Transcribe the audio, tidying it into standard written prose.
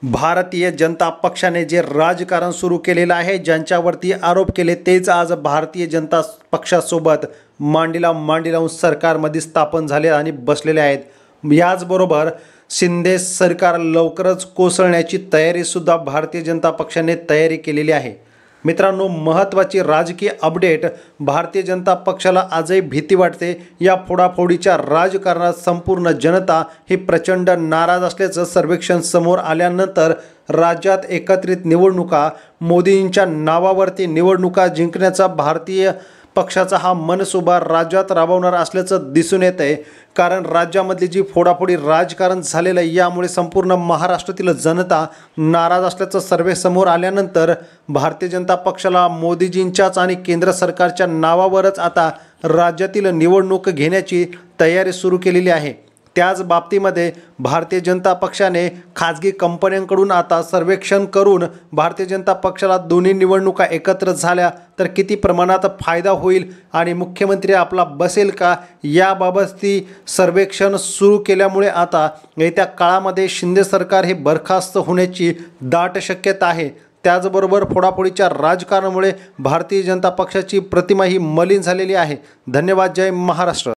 भारतीय जनता पक्षाने जे राजकारण सुरू केलेलं आहे, ज्यांच्यावरती आरोप केले तेच आज भारतीय जनता पक्षासोबत मांडीला मांडी लावून सरकारमध्ये स्थापन झाले आणि बसलेले आहेत। याचबरोबर शिंदे सरकार लवकरच कोसळण्याची तयारी सुद्धा भारतीय जनता पक्षाने तयारी केलेली आहे। मित्रांनो, महत्त्वाची राजकीय अपडेट, भारतीय जनता पक्षाला आजही भीती वाटते। या फोडाफोडीच्या राजकारणात संपूर्ण जनता ही प्रचंड नाराज असल्याचं सर्वेक्षण समोर आल्यानंतर राज्यात एकत्रित निवडणुका, मोदींच्या नावावरती निवडणुका जिंकण्याचा भारतीय पक्षाचा हा मनसुबा राज्यात राबवणार असल्याचं दिसून येतंय। कारण राज्यामधली जी फोडाफोडी राजकारण झालेलं आहे, यामुळे संपूर्ण महाराष्ट्रातील जनता नाराज असल्याचं सर्वे समोर आल्यानंतर भारतीय जनता पक्षाला मोदीजींच्याच आणि केंद्र सरकारच्या नावावरच आता राज्यातील निवडणूक घेण्याची तयारी सुरू केलेली आहे। त्याच बाबतीमध्ये भारतीय जनता पक्षाने खाजगी कंपन्यांकडून आता सर्वेक्षण करून भारतीय जनता पक्षाला दोन्ही निवडणुका एकत्र झाल्या तर किती प्रमाणात फायदा होईल आणि मुख्यमंत्री आपला बसेल का, याबाबतची सर्वेक्षण सुरू केल्यामुळे आता येत्या काळामध्ये शिंदे सरकार हे बरखास्त होण्याची दाट शक्यता आहे। त्याचबरोबर फोडाफोडीच्या राजकारणामुळे भारतीय जनता पक्षाची प्रतिमा ही मलिन झालेली आहे। धन्यवाद। जय महाराष्ट्र।